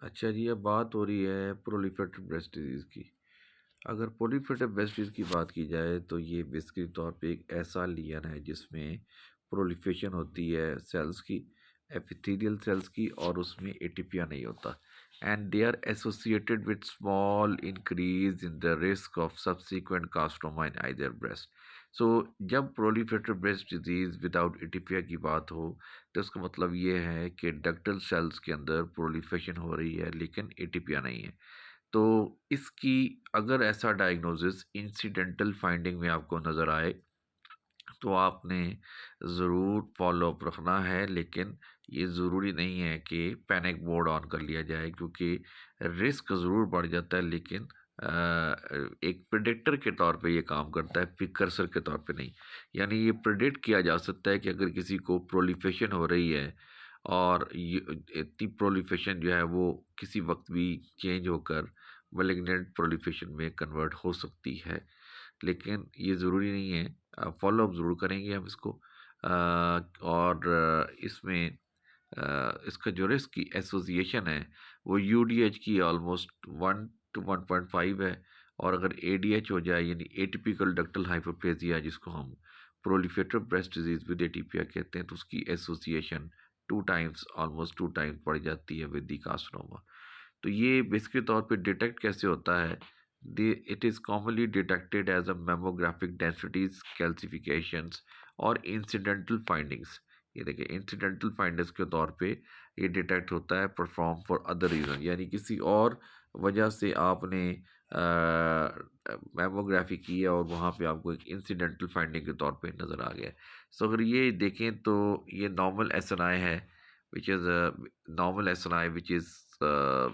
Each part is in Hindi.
अच्छा जी, अब बात हो रही है प्रोलिफेरेटिव ब्रेस्ट डिजीज़ की। अगर प्रोलिफेरेटिव ब्रेस्ट डिजीज़ की बात की जाए तो ये बेसिकली तौर पे एक ऐसा लीजन है जिसमें प्रोलिफेशन होती है सेल्स की, एपिथेलियल सेल्स की, और उसमें एटीपिया नहीं होता। And they are associated with small increase in the risk of subsequent carcinoma in either breast. So जब proliferative breast disease without atypia की बात हो तो इसका मतलब ये है कि डक्टल सेल्स के अंदर प्रोलिफेशन हो रही है लेकिन एटीपिया नहीं है। तो इसकी अगर ऐसा डायग्नोसिस इंसिडेंटल फाइंडिंग में आपको नज़र आए तो आपने ज़रूर फॉलोअप रखना है, लेकिन ये ज़रूरी नहीं है कि पैनिक मोड ऑन कर लिया जाए, क्योंकि रिस्क ज़रूर बढ़ जाता है, लेकिन एक प्रिडिक्टर के तौर पे ये काम करता है, प्रिकर्सर के तौर पे नहीं। यानी ये प्रिडिक्ट किया जा सकता है कि अगर किसी को प्रोलिफेशन हो रही है और ये इतनी प्रोलिफेशन जो है वो किसी वक्त भी चेंज होकर मैलिग्नेंट प्रोलिफेशन में कन्वर्ट हो सकती है, लेकिन ये ज़रूरी नहीं है। फॉलोअप ज़रूर करेंगे हम इसको। और इसमें इसका जो रिस्क की एसोसिएशन है वो यूडीएच की ऑलमोस्ट 1 to 1.5 है। और अगर एडीएच हो जाए यानी एटिपिकल डक्टल हाइपोप्लेजिया, जिसको हम प्रोलिफेरेटिव ब्रेस्ट डिजीज विद एटीपिया कहते हैं, तो उसकी एसोसिएशन 2 टाइम्स, ऑलमोस्ट 2 टाइम्स बढ़ जाती है विद दी कार्सिनोमा। तो ये बेसिक तौर पे डिटेक्ट कैसे होता है? It is commonly detected as a mammographic densities calcifications और इंसिडेंटल फाइंडिंग्स। ये देखिए, इंसिडेंटल फाइंडिंग्स के तौर पे ये डिटेक्ट होता है परफॉर्म फॉर अदर रीज़न, यानी किसी और वजह से आपने मेमोग्राफी की है और वहाँ पे आपको एक इंसिडेंटल फाइंडिंग के तौर पे नज़र आ गया है। सो अगर ये देखें तो ये नॉर्मल एसएनआई है, which is a normal SNI, which is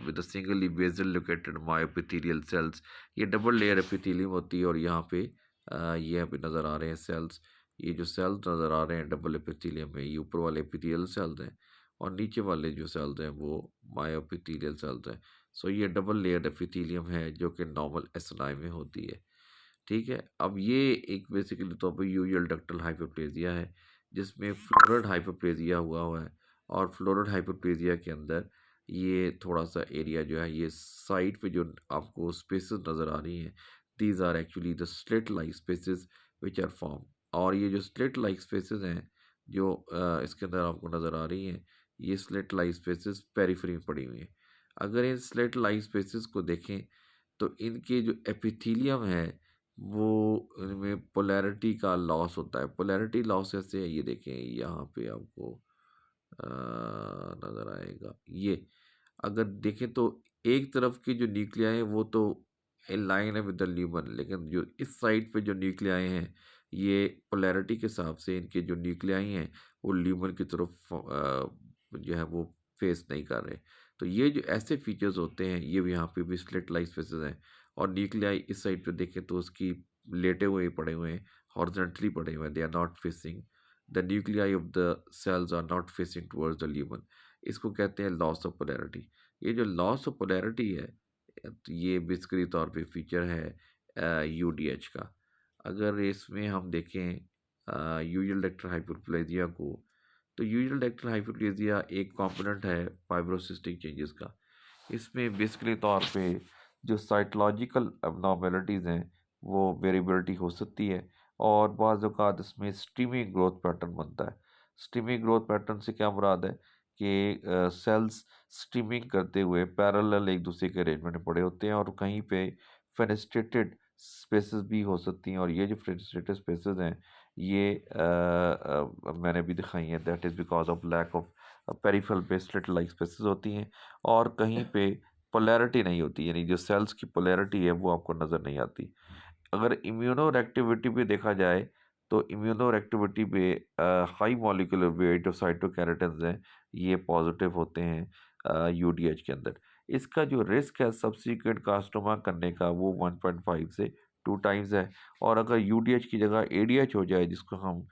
with a singly basal located myoepithelial cells। ये डबल लेयर एपिथेलियम होती है और यहाँ पे ये यहाँ पे नज़र आ रहे हैं सेल्स। ये जो सेल्स नज़र आ रहे हैं डबल एपिथेलियम में, ये ऊपर वाले एपिथेलियल सेल्स हैं और नीचे वाले जो सेल्स हैं वो मायोएपिथेलियल सेल्स हैं। सो ये डबल लेयर एपिथेलियम है जो कि नॉर्मल एसएनआई में होती है। ठीक है, अब ये एक बेसिकली तौर पर यूजुअल डक्टल हाइपोप्लेजिया है जिसमें फ्लोरल हाइपोप्लेजिया हुआ है। और फ्लोरल हाइपोप्लेजिया के अंदर ये थोड़ा सा एरिया जो है, ये साइड पे जो आपको स्पेसेस नज़र आ रही हैं, these are actually the slit like spaces which are form. और ये जो स्लिट लाइक स्पेसेस हैं जो इसके अंदर आपको नज़र आ रही हैं, ये स्लिट लाइक स्पेसेस पेरिफेरी में पड़ी हुई हैं। अगर इन स्लिट लाइक स्पेसेस को देखें तो इनके जो एपिथेलियम है वो इनमें पोलैरिटी का लॉस होता है। पोलैरिटी लॉस ऐसे है, ये देखें यहाँ पे आपको नज़र आएगा। ये अगर देखें तो एक तरफ की जो न्यूक्लियाई हैं वो तो इन लाइन है विद द ल्यूमन, लेकिन जो इस साइड पे जो न्यूक्लियाई हैं ये पोलैरिटी के हिसाब से इनके जो न्यूक्लियाई हैं वो ल्यूमन की तरफ जो है वो फेस नहीं कर रहे। तो ये जो ऐसे फीचर्स होते हैं ये भी यहाँ पे भी स्लिट लाइक स्पेसेस हैं। और न्यूक्लियाई इस साइड पे देखें तो उसकी लेटे हुए पड़े हुए हैं, हॉरिजॉन्टली पड़े हुए हैं, they are not facing the nuclei of the cells are not facing towards the lumen. इसको कहते हैं लॉस ऑफ पोलैरिटी। ये जो लॉस ऑफ पोलैरिटी है तो ये बेसिकली तौर पे फीचर है यूडीएच का। अगर इसमें हम देखें यूजुअल डक्टल हाइपोप्लेजिया को, तो यूजुअल डक्टल हाइपोप्लेजिया एक कंपोनेंट है फाइब्रोसिस्टिक चेंजेस का। इसमें बेसिकली तौर पे जो साइटोलॉजिकल एबनॉर्मेलिटीज़ हैं वो वेरिएबिलिटी हो सकती है और बाज़ औक़ात इसमें स्ट्रीमी ग्रोथ पैटर्न बनता है। स्ट्रीमी ग्रोथ पैटर्न से क्या मुराद है कि सेल्स स्ट्रीमिंग करते हुए पैरेलल एक दूसरे के अरेंजमेंट में पड़े होते हैं और कहीं पे फेनेस्ट्रेटेड स्पेसेस भी हो सकती हैं। और ये जो फेनेस्ट्रेटेड स्पेसेस हैं ये मैंने भी दिखाई हैं, that is because of lack of peripheral बेस्लेट लाइक स्पेसेस होती हैं। और कहीं पे पोलैरिटी नहीं होती, यानी जो सेल्स की पोलैरिटी है वो आपको नज़र नहीं आती। अगर इम्यूनो एक्टिविटी पे देखा जाए तो इम्यूनो एक्टिविटी पे हाई मॉलिक्यूलर वेट जो साइटोकैरेटिन्स हैं ये पॉजिटिव होते हैं यूडीएच के अंदर। इसका जो रिस्क है सब्सीक्वेंट कार्सिनोमा करने का वो 1.5 से 2 टाइम्स है। और अगर यूडीएच की जगह एडीएच हो जाए, जिसको हम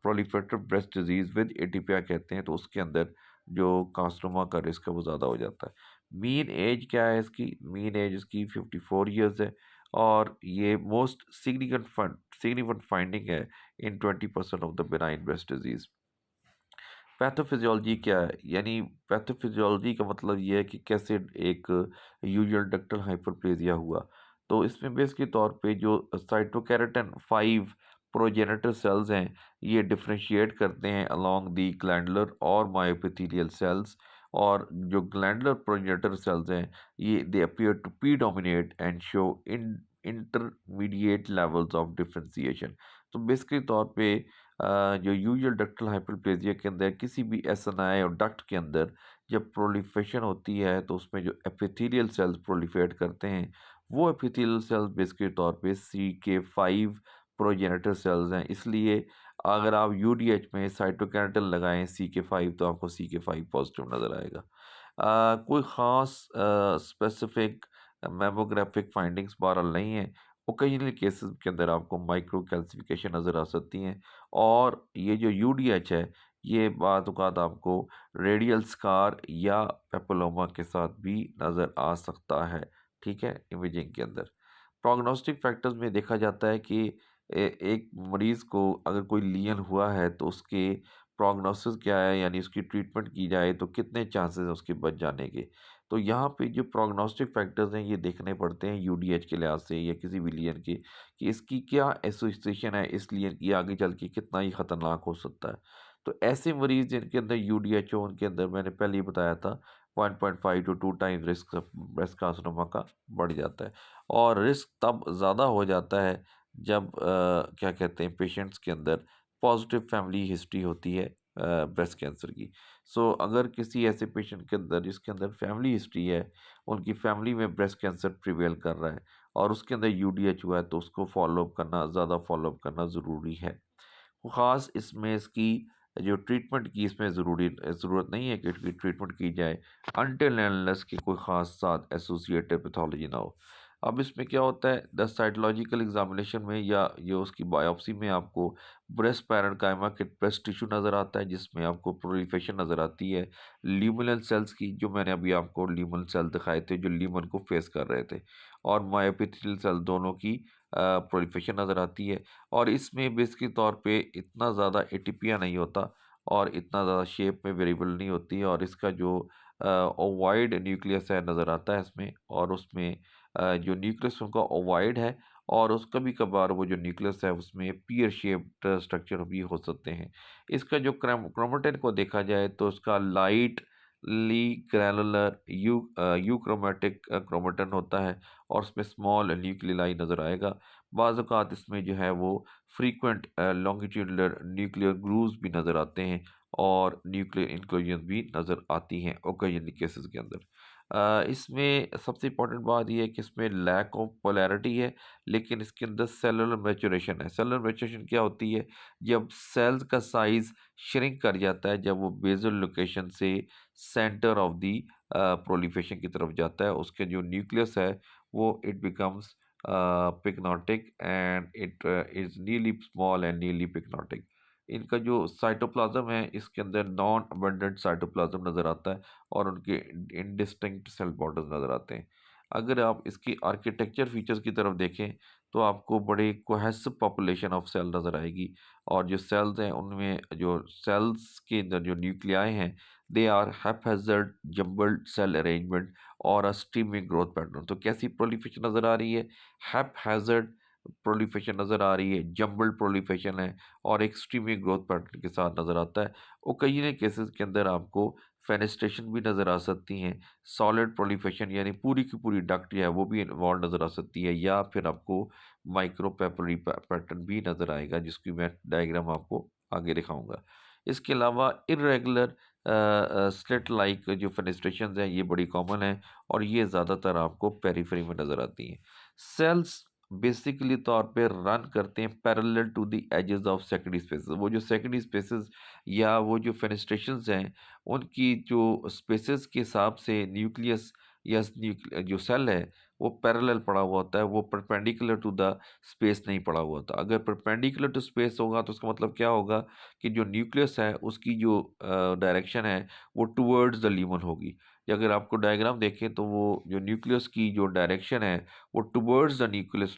प्रोलिफरेटिव ब्रेस्ट डिजीज़ विद एटीपिया कहते हैं, तो उसके अंदर जो कार्सिनोमा का रिस्क है वो ज़्यादा हो जाता है। मीन एज क्या है इसकी? मीन एज इसकी 54 ईयर्स है और ये मोस्ट सिग्निफिकेंट फाइंडिंग है इन 20% of the benign breast disease. Pathophysiology क्या है? यानी पैथोफिजियोलॉजी का मतलब ये है कि कैसे एक यूजुअल डक्टल हाइपरप्लेजिया हुआ। तो इसमें बेसिक तौर पे जो साइटोकेराटिन 5 प्रोजेनिटर सेल्स हैं, ये डिफरेंशिएट करते हैं अलोंग द ग्लैंडुलर और मायोएपिथेलियल सेल्स। और जो ग्लैंडुलर प्रोजेनिटर सेल्स हैं, ये they appear to predominate and show in intermediate levels of differentiation. तो बेसिकली तौर पे जो यूजुअल डक्टल हाइपरप्लेजिया के अंदर किसी भी एसएनआई और डक्ट के अंदर जब प्रोलिफेशन होती है, तो उसमें जो एपिथेलियल सेल्स प्रोलिफेट करते हैं, वो एपिथेलियल सेल्स बेसिकली तौर पे CK5 प्रोजेनिटर सेल्स हैं। इसलिए अगर आप यूडीएच में साइटोकैरेटिन लगाएं CK5, तो आपको CK5 पॉजिटिव नज़र आएगा। कोई ख़ास स्पेसिफिक मेमोग्राफिक फाइंडिंग्स बहरहाल नहीं है। ओकेजनल केसेस के अंदर आपको माइक्रो कैल्सिफिकेशन नज़र आ सकती हैं। और ये जो यूडीएच है, ये बाज़-औक़ात आपको रेडियल स्कार या पेपिलोमा के साथ भी नज़र आ सकता है, ठीक है, इमेजिंग के अंदर। प्रोग्नोस्टिक फैक्टर्स में देखा जाता है कि एक मरीज़ को अगर कोई लीजन हुआ है, तो उसके प्रोग्नोसिस क्या है, यानी उसकी ट्रीटमेंट की जाए तो कितने चांसेस हैं उसके बच जाने के। तो यहाँ पे जो प्रोग्नोस्टिक फैक्टर्स हैं, ये देखने पड़ते हैं यूडीएच के लिहाज से या किसी भी लीजन के, कि इसकी क्या एसोसिएशन है इस लीजन की, आगे चल के कितना ही खतरनाक हो सकता है। तो ऐसे मरीज़ जिनके अंदर यूडीएच हो, उनके अंदर मैंने पहले ही बताया था 1.5 to 2 times risk breast carcinoma का बढ़ जाता है। और रिस्क तब ज़्यादा हो जाता है जब क्या कहते हैं, पेशेंट्स के अंदर पॉजिटिव फैमिली हिस्ट्री होती है ब्रेस्ट कैंसर की। सो अगर किसी ऐसे पेशेंट के अंदर जिसके अंदर फैमिली हिस्ट्री है, उनकी फैमिली में ब्रेस्ट कैंसर प्रिवेल कर रहा है और उसके अंदर यूडीएच हुआ है, तो उसको फॉलोअप करना, ज़्यादा फॉलोअप करना ज़रूरी है। ख़ास इसमें इसकी जो ट्रीटमेंट की इसमें ज़रूरत नहीं है कि इसकी ट्रीटमेंट की जाए अनटिल एंड अनलेस कि कोई ख़ास साथ एसोसिएटेड पैथोलॉजी ना हो। अब इसमें क्या होता है, द साइटोलॉजिकल एग्जामिनेशन में या जो उसकी बायोप्सी में आपको ब्रेस्ट पैरेन्काइमा के ब्रेस्ट टिश्यू नज़र आता है, जिसमें आपको प्रोलिफेशन नज़र आती है ल्यूमिनल सेल्स की, जो मैंने अभी आपको ल्यूमिनल सेल दिखाए थे जो ल्यूमन को फेस कर रहे थे, और मायोएपिथेलियल सेल दोनों की प्रोलिफेशन नज़र आती है। और इसमें बेसिकली तौर पे इतना ज़्यादा एटीपिया नहीं होता और इतना ज़्यादा शेप में वेरिएबल नहीं होती है, और इसका जो ओवॉइड न्यूक्लियस है नज़र आता है इसमें, और उसमें जो न्यूक्लियस उनका ओवॉइड है, और उस कभी कभार वो जो न्यूक्लियस है उसमें पीयर शेप्ड स्ट्रक्चर भी हो सकते हैं। इसका जो क्रोमेटिन को देखा जाए तो उसका लाइट ली ग्रैनुलर यूक्रोमेटिक क्रोमेटिन होता है, और उसमें स्मॉल न्यूक्लियाई नज़र आएगा। बाज़ औक़ात इसमें जो है वो फ्रीक्वेंट लॉन्गिट्यूडनल न्यूक्लियर ग्रूव्स भी नज़र आते हैं, और न्यूक्लियर इंक्लूजन भी नज़र आती हैं ओकेजनली केसेस के अंदर। इसमें सबसे इम्पोर्टेंट बात ये है कि इसमें लैक ऑफ पोलैरिटी है, लेकिन इसके अंदर सेलुलर मैच्योरेशन है। सेलुलर मैच्योरेशन क्या होती है? जब सेल्स का साइज़ श्रिंक कर जाता है, जब वो बेसल लोकेशन से सेंटर ऑफ द प्रोलिफेशन की तरफ जाता है, उसके जो न्यूक्लियस है वो it becomes pyknotic and it is नीली स्मॉल एंड नीली पिग्नोटिक। इनका जो साइटोप्लाज्म है, इसके अंदर नॉन अबंडेंट साइटोप्लाज्म नज़र आता है, और उनके इंडिस्टिंक्ट सेल बॉर्डर्स नज़र आते हैं। अगर आप इसकी आर्किटेक्चर फीचर्स की तरफ देखें, तो आपको बड़े कोहेसिव पॉपुलेशन ऑफ सेल नज़र आएगी, और जो सेल्स हैं उनमें जो सेल्स के अंदर जो न्यूक्लियाई हैं, they are haphazard jumbled cell arrangement और अ स्ट्रीमिंग ग्रोथ पैटर्न। तो कैसी प्रोलिफेशन नज़र आ रही है? हैप्पैज़ार्ड प्रोलिफेशन नज़र आ रही है, जंबल्ड प्रोलिफेशन है, और एक स्ट्रीमिंग ग्रोथ पैटर्न के साथ नज़र आता है। ओकेजनल केसेस के अंदर आपको फेनेस्ट्रेशन भी नज़र आ सकती हैं, सॉलिड प्रोलिफेशन यानी पूरी की पूरी डक्ट जो है वो भी इन्वॉल्व नज़र आ सकती है, या फिर आपको माइक्रो पेपरी पैटर्न भी नज़र आएगा, जिसकी मैं डायग्राम आपको आगे दिखाऊंगा। इसके अलावा इरेगुलर स्लिट लाइक जो फेनेस्ट्रेशन हैं, ये बड़ी कॉमन है, और ये ज़्यादातर आपको पेरीफेरी में नज़र आती हैं। सेल्स बेसिकली तौर पे रन करते हैं parallel to the edges of secondary spaces. वो जो सेकेंडरी स्पेसेस या वो जो फेनेस्ट्रेशंस हैं, उनकी जो स्पेसेस के हिसाब से न्यूक्लियस या जो सेल है वो पैरेलल पड़ा हुआ होता है, वो परपेंडिकुलर टू द स्पेस नहीं पड़ा हुआ होता। अगर परपेंडिकुलर टू स्पेस होगा, तो उसका मतलब क्या होगा कि जो न्यूक्लियस है उसकी जो डायरेक्शन है वो टुवर्ड्स द ल्यूमन होगी। या अगर आपको डायग्राम देखें, तो वो जो न्यूक्लियस की जो डायरेक्शन है वो towards the nucleus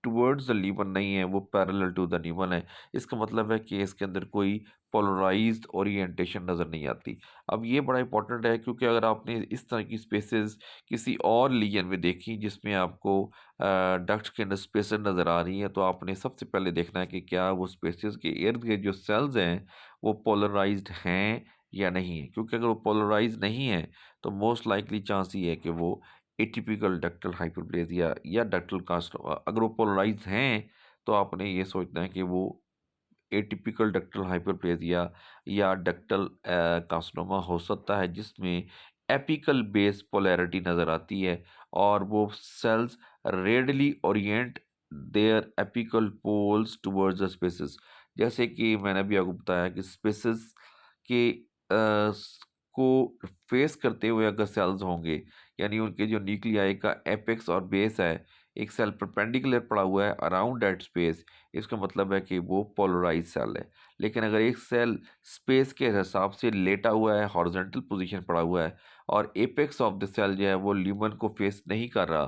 towards the lumen नहीं है, वो पैरेलल टू द ल्यूमन है। इसका मतलब है कि इसके अंदर कोई पोलराइज्ड ओरिएंटेशन नज़र नहीं आती। अब ये बड़ा इंपॉर्टेंट है क्योंकि अगर आपने इस तरह की स्पेसेस किसी और लीजन में देखी जिसमें आपको डक्ट के अंदर स्पेसेस नज़र आ रही हैं, तो आपने सबसे पहले देखना है कि क्या वो स्पेसेस के इर्द गिर्द जो सेल्स हैं वो पोलराइज्ड हैं या नहीं है। क्योंकि अगर वो पोलराइज नहीं है तो मोस्ट लाइकली चांस ये है कि वो एटिपिकल डक्टल हाइपरप्लेजिया या डक्टल कास्ट, अगर वो पोलराइज हैं तो आपने ये सोचना है कि वो एटिपिकल डक्टल हाइपरप्लेजिया या डक्टल कार्सिनोमा हो सकता है जिसमें एपिकल बेस पोलैरिटी नज़र आती है और वो cells radially orient their apical poles towards the spaces. जैसे कि मैंने भी आपको बताया कि स्पेसिस के को फेस करते हुए अगर सेल्स होंगे, यानी उनके जो न्यूक्लियाई का एपेक्स और बेस है, एक सेल परपेंडिकुलर पड़ा हुआ है अराउंड दैट स्पेस, इसका मतलब है कि वो पोलराइज सेल है। लेकिन अगर एक सेल स्पेस के हिसाब से लेटा हुआ है, हॉरिजॉन्टल पोजीशन पड़ा हुआ है और एपेक्स ऑफ द सेल जो है वो ल्यूमन को फेस नहीं कर रहा,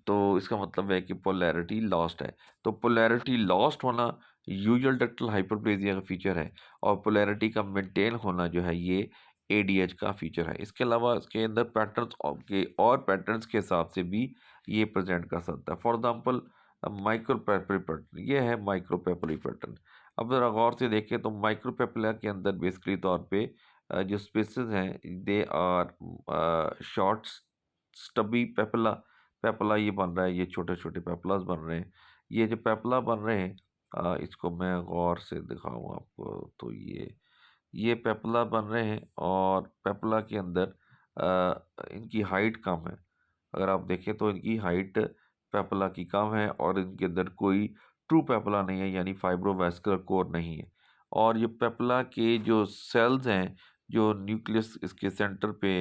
तो इसका मतलब है कि पोलैरिटी लॉस्ट है। तो पोलैरिटी लॉस्ट होना यूजुअल डक्टल हाइपरप्लेजिया का फीचर है और पोलैरिटी का मेंटेन होना जो है ये एडीएच का फीचर है। इसके अलावा इसके अंदर पैटर्न्स के और पैटर्न्स के हिसाब से भी ये प्रेजेंट कर सकता है। फॉर एग्जांपल माइक्रोपेपरी पैटर्न, ये है माइक्रोपेपरी पैटर्न। अब ज़रा गौर से देखें तो माइक्रोपेपला के अंदर बेसिकली तौर पे जो स्पेसेस हैं दे आर शॉर्ट स्टबी पेपला। पेपला ये बन रहा है, ये छोटे छोटे पेपलास बन रहे हैं। ये जो पेपला बन रहे हैं इसको मैं गौर से दिखाऊँ आपको, तो ये पेपला बन रहे हैं और पेपला के अंदर इनकी हाइट कम है। अगर आप देखें तो इनकी हाइट पेपला की कम है और इनके अंदर कोई ट्रू पेपला नहीं है, यानी फाइब्रोवैस्कुलर कोर नहीं है। और ये पेपला के जो सेल्स हैं, जो न्यूक्लियस इसके सेंटर पे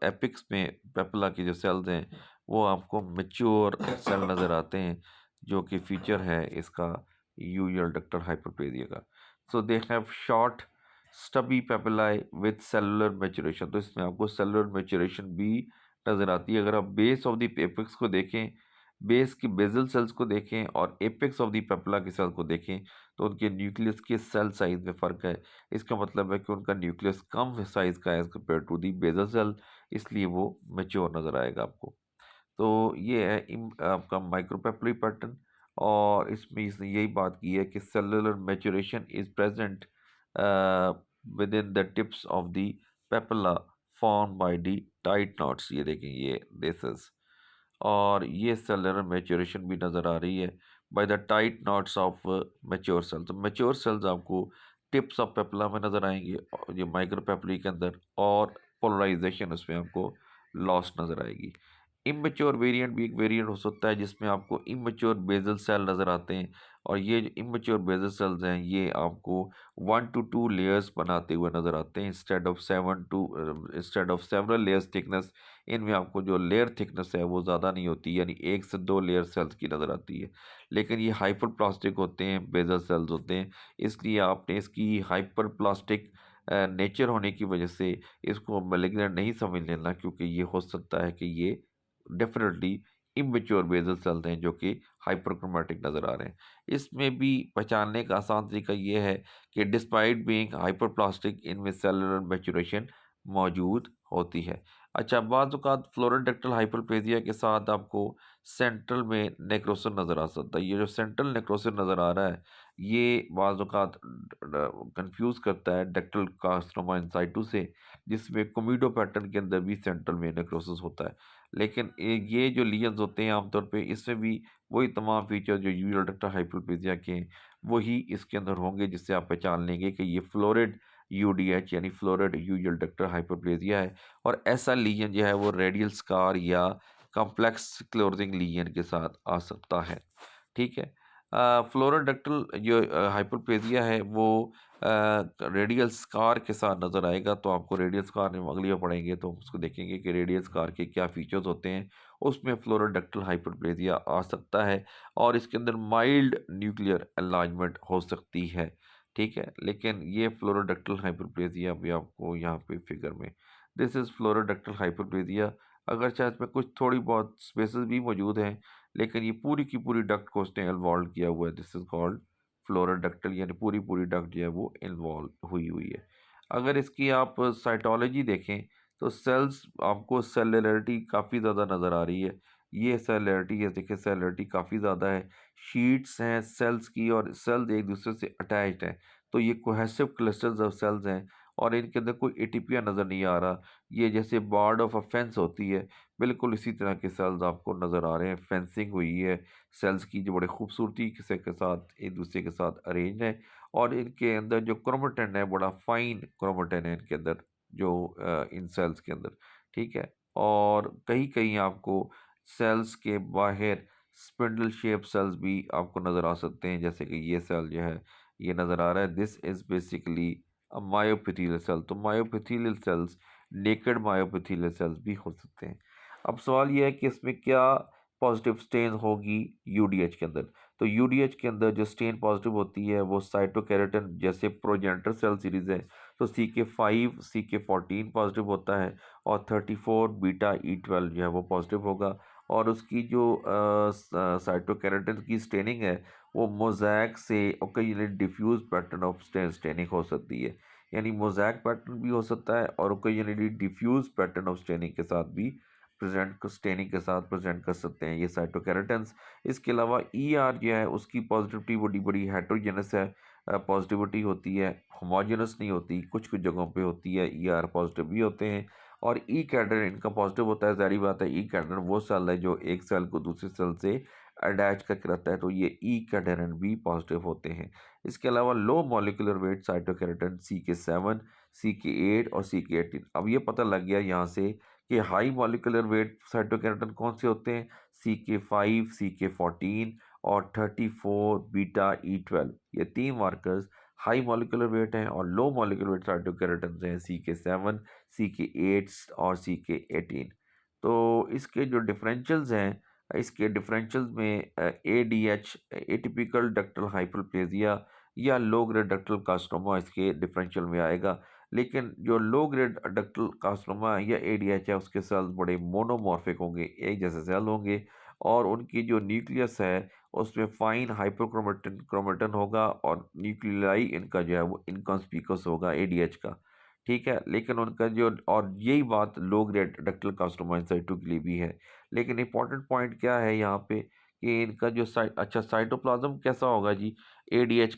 एपिक्स में पेपला के जो सेल्स हैं वो आपको मैच्योर सेल नज़र आते हैं, जो कि फीचर है इसका यूजुअल डक्टल हाइपरप्लेजिया का। So they have short stubby papillae with cellular maturation. तो इसमें आपको सेलुलर मैचुरेशन भी नज़र आती है। अगर आप बेस ऑफ द एपेक्स को देखें, बेस की बेजल सेल्स को देखें और एपेक्स ऑफ द पेपला के सेल को देखें, तो उनके न्यूक्लियस के सेल साइज में फ़र्क है। इसका मतलब है कि उनका न्यूक्लियस कम साइज़ का है as compared to the basal cell, इसलिए वो मैच्योर नज़र आएगा आपको। तो ये है आपका माइक्रोपेपलरी पैटर्न और इसमें इसने यही बात की है कि cellular maturation is present within the tips of the papilla form by the tight knots. ये देखें, ये दिस इज, और ये सेलुलर मैच्योरेशन भी नज़र आ रही है by the tight knots of mature cells. तो मैच्योर सेल्स आपको टिप्स ऑफ पेपला में नज़र आएंगे ये माइक्रोपेपली के अंदर, और पोलराइजेशन उसमें आपको लॉस्ट नज़र आएगी। इमेच्योर वेरिएंट भी एक वेरिएंट हो सकता है जिसमें आपको इमेच्योर बेजल सेल नज़र आते हैं, और ये जो इमेच्योर बेजल सेल्स हैं ये आपको 1 to 2 लेयर्स बनाते हुए नज़र आते हैं instead of several layers thickness. इनमें आपको जो लेयर थिकनेस है वो ज़्यादा नहीं होती, यानी 1 से 2 लेयर सेल्स की नज़र आती है। लेकिन ये हाइपर प्लास्टिक होते हैं, बेजल सेल्स होते हैं, इसलिए आपने इसकी हाइपर प्लास्टिक नेचर होने की वजह से इसको मैलिग्नेंट नहीं समझ लेना, क्योंकि ये हो सकता है कि ये डेफिनेटली इमेच्योर बेजल सेल्स हैं जो कि हाइपरक्रोमैटिक नज़र आ रहे हैं। इसमें भी पहचानने का आसान तरीका ये है कि डिस्पाइट बीइंग हाइपरप्लास्टिक इनमें सेलुलर मैच्योरेशन मौजूद होती है। अच्छा, बाज़ औक़ात फ्लोरोडेक्टल हाइपरप्लेजिया के साथ आपको सेंट्रल में नेक्रोसिस नज़र आ सकता है। ये जो सेंट्रल नेक्रोसिस नज़र आ रहा है ये बाज़ औक़ात कंफ्यूज करता है डेक्टल कार्सिनोमा इन साइटू से, जिसमें कोमिडो पैटर्न के अंदर भी सेंट्रल में नेक्रोसिस होता है। लेकिन ये जो लीजन्स होते हैं आमतौर पे इसमें भी वही तमाम फीचर जो यूजुअल डक्टल हाइपरप्लेजिया के हैं वही इसके अंदर होंगे, जिससे आप पहचान लेंगे कि ये फ्लोरिड यूडीएच यानी फ्लोरिड यूजुअल डक्टल हाइपरप्लेजिया है। और ऐसा लीजन जो है वो रेडियल स्कार या कॉम्प्लेक्स क्लोजिंग लीजन के साथ आ सकता है। ठीक है। फ्लोरोडक्टल जो हाइपरप्लेजिया है वो रेडियल स्कार के साथ नज़र आएगा। तो आपको रेडियल स्कार में अगली बार पढ़ेंगे तो उसको देखेंगे कि रेडियल स्कार के क्या फीचर्स होते हैं, उसमें फ्लोरोडक्टल हाइपरप्लेजिया आ सकता है और इसके अंदर माइल्ड न्यूक्लियर एनलार्जमेंट हो सकती है। ठीक है, लेकिन ये फ्लोरोडक्टल हाइपरप्लेजिया भी आपको यहाँ पे फिगर में, दिस इज़ फ्लोरोडक्टल हाइपरप्लेजिया। अगर चाहे इसमें कुछ थोड़ी बहुत स्पेसेस भी मौजूद हैं, लेकिन ये पूरी की पूरी डक्ट को उसने इन्वॉल्व किया हुआ है। दिस इज कॉल्ड फ्लोरोडक्टल, यानी पूरी पूरी डक्ट जो है वो इन्वॉल्व हुई हुई है। अगर इसकी आप साइटोलॉजी देखें तो सेल्स आपको सेलुलरिटी काफ़ी ज़्यादा नज़र आ रही है। ये सेलुलरिटी है, देखिए सेलुलरिटी काफ़ी ज़्यादा है। शीट्स हैं सेल्स की और सेल्स एक दूसरे से अटैच्ड हैं, तो ये कोहेसिव क्लस्टर्स ऑफ सेल्स हैं और इनके अंदर कोई एटीपिया नज़र नहीं आ रहा। ये जैसे बार्ड ऑफ अ फेंस होती है, बिल्कुल इसी तरह के सेल्स आपको नज़र आ रहे हैं। फेंसिंग हुई है सेल्स की, जो बड़े खूबसूरती के साथ एक दूसरे के साथ अरेंज है और इनके अंदर जो क्रोमेटिन है बड़ा फाइन क्रोमेटिन है इनके अंदर, जो इन सेल्स के अंदर, ठीक है। और कहीं कहीं आपको सेल्स के बाहर स्पिंडल शेप सेल्स भी आपको नज़र आ सकते हैं, जैसे कि ये सेल जो है ये नज़र आ रहा है। This is basically a myoepithelial cell. तो myoepithelial cells naked myoepithelial cells भी हो सकते हैं। अब सवाल ये है कि इसमें क्या पॉजिटिव स्टेन होगी यूडीएच के अंदर। तो यूडीएच के अंदर जो स्टेन पॉजिटिव होती है वो साइटोकेराटिन जैसे प्रोजेनिटर सेल सीरीज है, तो CK5 CK14 पॉजिटिव होता है और 34 बीटा E12 जो है वो पॉजिटिव होगा। और उसकी जो साइटोकेराटिन की स्टेनिंग है वो मोज़ैक से occasionally diffuse pattern of staining हो सकती है, यानी मोज़ैक पैटर्न भी हो सकता है और occasionally diffuse pattern of staining के साथ भी स्टेनिंग के साथ प्रेजेंट कर सकते हैं ये साइटोकेराटिन्स। इसके अलावा ER जो है उसकी पॉजिटिविटी बड़ी बड़ी हेट्रोजेनस है, पॉजिटिविटी होती है, होमोजेनस नहीं होती, कुछ कुछ जगहों पे होती है। ER पॉजिटिव भी होते हैं और ई कैडर इनका पॉजिटिव होता है। जारी बात है, ई कैडर वो सेल है जो एक सेल को दूसरे सेल से अटैच करके रखता है, तो ये ई कैडरन भी पॉजिटिव होते हैं। इसके अलावा low molecular weight साइटोकेराटिन CK7 CK8 और CK18। अब ये पता लग गया यहाँ से कि हाई मॉलिक्यूलर वेट साइटोकेराटिन कौन से होते हैं, CK5 CK14 और 34 बीटा E12। ये तीन मार्कर्स हाई मॉलिक्यूलर वेट हैं और लो मॉलिक्यूलर वेट साइटोकेराटिन हैं CK7 CK8 और CK18। तो इसके जो डिफरेंशियल्स हैं, इसके डिफरेंशियल्स में ADH एटिपिकल डक्टल हाइपरप्लेजिया या लो ग्रेड डक्टल कार्सिनोमा इसके डिफरेंशियल में आएगा। लेकिन जो लो ग्रेड डक्टल कार्सिनोमा या ADH है उसके सेल्स बड़े मोनोमॉर्फिक होंगे, एक जैसे सेल होंगे और उनकी जो न्यूक्लियस है उसमें फाइन हाइपोक्रोमेटिन क्रोमेटिन होगा और न्यूक्लियाई इनका जो है वो इनकॉन्स्पिकुअस होगा ADH का, ठीक है। लेकिन उनका जो, और यही बात low grade ductal carcinoma in situ के लिए भी है। लेकिन इंपॉर्टेंट पॉइंट क्या है यहाँ पे कि इनका जो साइटोप्लाज्म कैसा होगा जी, एडीएच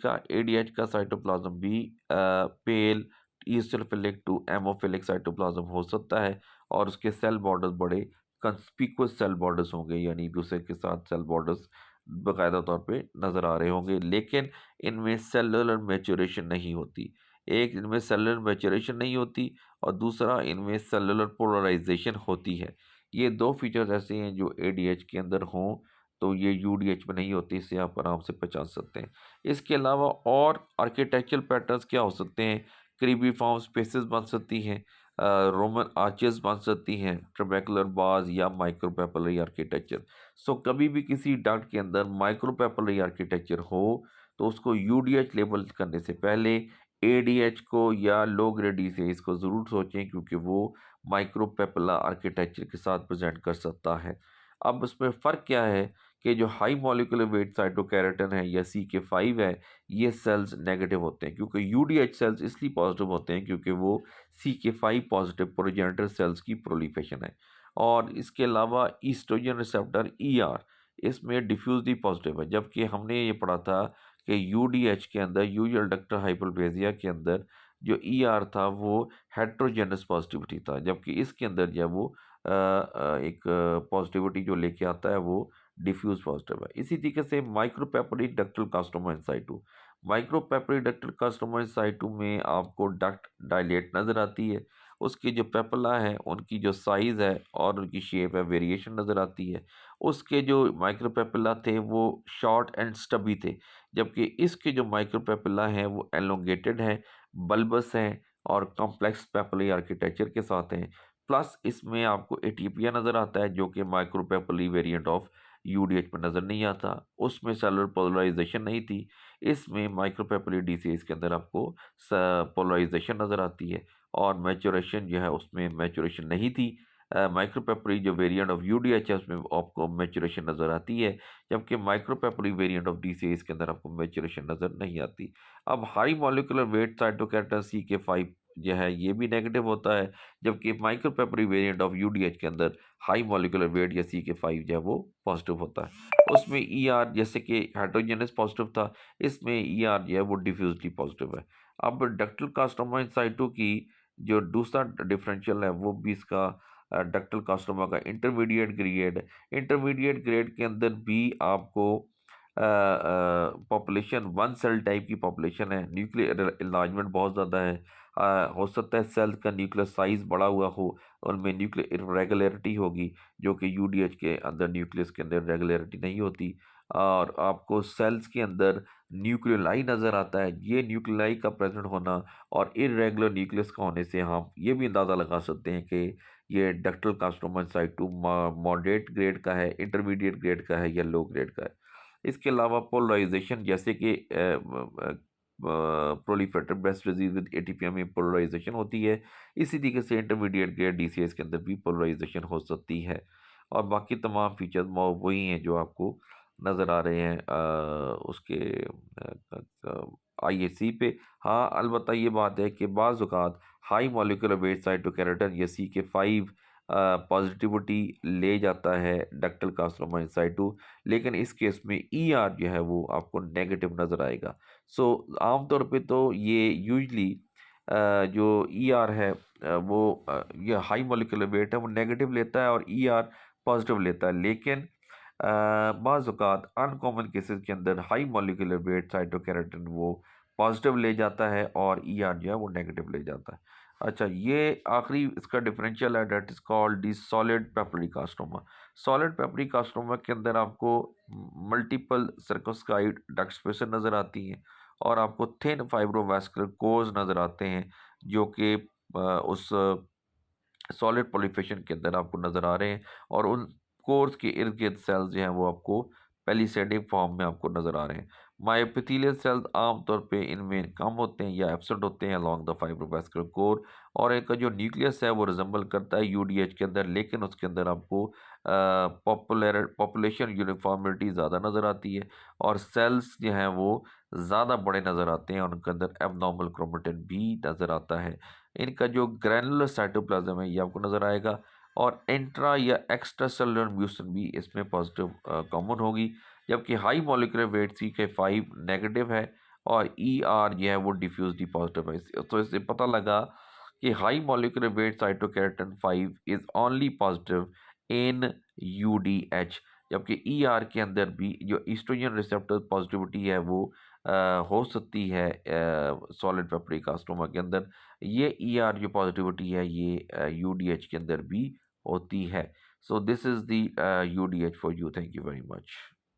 का साइटोप्लाज्म भी पेल ईस्टोफिलिक टू एमोफिलिक साइटोप्लाज्म हो सकता है और उसके सेल बॉर्डर्स बड़े कंस्पिकुअस सेल बॉर्डर्स होंगे, यानी दूसरे के साथ सेल बॉर्डर्स बाकायदा तौर पे नज़र आ रहे होंगे। लेकिन इनमें सेलुलर मैच्योरेशन नहीं होती, एक इनमें सेलुलर मैच्योरेशन नहीं होती और दूसरा इनमें सेलुलर पोलराइजेशन होती है। ये दो फीचर्स ऐसे हैं जो ADH के अंदर हों तो ये UDH में नहीं होती, इसे आप आराम से पहचान सकते हैं। इसके अलावा और आर्किटेक्चरल पैटर्न्स क्या हो सकते हैं, क्रीबीफॉर्म स्पेसेस बन सकती हैं, रोमन आर्चेस बन सकती हैं, ट्रबेकुलर बार्स या माइक्रोपेपलरी आर्किटेक्चर। सो कभी भी किसी डक्ट के अंदर माइक्रोपेपलरी आर्किटेक्चर हो तो उसको UDH लेबल करने से पहले ADH को या लो ग्रेड से इसको ज़रूर सोचें, क्योंकि वो माइक्रोपेपला आर्किटेक्चर के साथ प्रेजेंट कर सकता है। अब उसमें फ़र्क क्या है कि जो हाई मॉलिक्यूलर वेट साइटोकेराटिन है या CK5 है, ये सेल्स नेगेटिव होते हैं, क्योंकि UDH सेल्स इसलिए पॉजिटिव होते हैं क्योंकि वो CK5 पॉजिटिव प्रोजेनिटर सेल्स की प्रोलिफेशन है। और इसके अलावा ईस्ट्रोजन रिसेप्टर ER इसमें डिफ्यूजली पॉजिटिव है, जबकि हमने ये पढ़ा था कि UDH के अंदर यूजुअल डक्टर हाइपरप्लेजिया के अंदर जो ER था वो हेट्रोजेनस पॉजिटिविटी था, जबकि इसके अंदर जो है वो एक पॉजिटिविटी जो लेके आता है वो डिफ्यूज पॉजिटिव है। इसी तरीके से micropapillary ductal carcinoma in situ, micropapillary ductal carcinoma in situ में आपको डक्ट डायलेट नज़र आती है, उसकी जो पेपला है उनकी जो साइज़ है और उनकी शेप है वेरिएशन नज़र आती है। उसके जो माइक्रोपेपला थे वो शॉर्ट एंड स्टबी थे, जबकि इसके जो माइक्रोपेपला हैं वो एलोंगेटेड हैं, बल्बस हैं और कॉम्प्लेक्स पेपली आर्किटेक्चर के साथ हैं। प्लस इसमें आपको एटीपिया नज़र आता है जो कि माइक्रोपेपली वेरिएंट ऑफ UDH में नज़र नहीं आता, उसमें सेलुलर पोलराइजेशन नहीं थी। इसमें माइक्रोपेपली DCS के अंदर आपको पोलराइजेशन नज़र आती है और मैचुरेशन जो है उसमें मैचुरेशन नहीं थी। माइक्रोपेपरी जो वेरिएंट ऑफ यूडीएच है उसमें आपको मैचुरेशन नज़र आती है, जबकि माइक्रोपेपरी वेरिएंट ऑफ डीसीएस के अंदर आपको मैचुरेशन नज़र नहीं आती। अब हाई मॉलिक्यूलर वेट साइटोकैरेक्टर CK5 जो है ये भी नेगेटिव होता है, जबकि माइक्रोपेपरी वेरिएंट ऑफ यूडीएच के अंदर हाई मॉलिक्यूलर वेट या CK5 जो है वो पॉजिटिव होता है। उसमें ER जैसे कि हेटेरोजेनस पॉजिटिव था, इसमें ER जो है वो डिफ्यूजली पॉजिटिव है। अब डक्टल कार्सिनोमा इन साइटो की जो दूसरा डिफरेंशियल है वो भी इसका डक्टल कार्सिनोमा का इंटरमीडिएट ग्रेड के अंदर भी आपको पॉपुलेशन वन सेल टाइप की पॉपुलेशन है, न्यूक्लियर इन्लार्जमेंट बहुत ज़्यादा है। हो सकता है सेल का न्यूक्लियर साइज बड़ा हुआ हो, उनमें न्यूक्लियर इरेगुलरिटी होगी जो कि यूडीएच के अंदर न्यूक्लियस के अंदर रेगुलरिटी नहीं होती। और आपको सेल्स के अंदर न्यूक्लियोलाई नज़र आता है। ये न्यूक्लियोलाई का प्रेजेंट होना और इरेगुलर न्यूक्लियस का होने से हम ये भी अंदाज़ा लगा सकते हैं कि ये ductal carcinoma site 2 moderate grade का है, इंटरमीडिएट ग्रेड का है या लो ग्रेड का है। इसके अलावा पोलराइजेशन जैसे कि proliferative breast disease with ATPM में पोलराइजेशन होती है, इसी तरीके से इंटरमीडिएट ग्रेड डीसीएस के अंदर भी पोलराइजेशन हो सकती है। और बाकी तमाम फीचर्स वही हैं जो आपको नज़र आ रहे हैं उसके IAC पे। हाँ, अलबत्ता ये बात है कि बाज़ औक़ात हाई मॉलिक्यूलर वेट साइटोकैरेटर या CK5 पॉजिटिविटी ले जाता है डक्टल कार्सिनोमा इन साइटो, लेकिन इस केस में ER जो है वो आपको नेगेटिव नज़र आएगा। सो आमतौर पे तो ये यूजुअली जो ER है ये हाई मॉलिक्यूलर वेट है वो नेगेटिव लेता है और ER पॉजिटिव लेता है, लेकिन बाज़ औक़ात अनकॉमन केसेस के अंदर हाई मॉलिक्यूलर वेट साइटोकैरेटिन वो पॉजिटिव ले जाता है और ER जो है वो नेगेटिव ले जाता है। अच्छा, ये आखिरी इसका डिफरेंशियल है that is called the solid peppery carcinoma. Solid peppery carcinoma के अंदर आपको मल्टीपल सर्कोस्काइड डक्ट स्पेसेस नज़र आती हैं और आपको थिन फाइब्रोवास्कुलर कोर्स नज़र आते हैं जो कि उस सॉलिड पॉलीफेशन के अंदर आपको नज़र आ रहे हैं और उन कोर्स के इर्द गिर्द सेल्स जो हैं वो आपको पेलिसेडिक फॉर्म में आपको नज़र आ रहे हैं। मायोपिथेलियल सेल्स आमतौर पे इनमें कम होते हैं या एब्सेंट होते हैं अलोंग द फाइब्रोवास्कुलर कोर, और इनका जो न्यूक्लियस है वो रिजेंबल करता है यूडीएच के अंदर, लेकिन उसके अंदर आपको पॉपुलेशन यूनिफॉर्मिटी ज़्यादा नज़र आती है और सेल्स जो हैं वो ज़्यादा बड़े नज़र आते हैं और उनके अंदर एबनॉर्मल क्रोमेटिन भी नज़र आता है। इनका जो ग्रैनुलर साइटोप्लाज्म है ये आपको नज़र आएगा और इंट्रा या एक्स्ट्रा सेलुलर म्यूसिन भी इसमें पॉजिटिव कॉमन होगी, जबकि high molecular wait CK5 negative है और ER जो है वो डिफ्यूजली पॉजिटिव है। तो इससे पता लगा कि high molecular weight cytokeratin 5 is only positive in UDH, जबकि ER के अंदर भी जो ईस्ट्रोजन रिसेप्टर पॉजिटिविटी है वो हो सकती है सॉलिड पेपरी कार्सिनोमा के अंदर। ये ER जो पॉजिटिविटी है ये UDH के अंदर भी होती है। So this is the UDH for you. Thank you very much.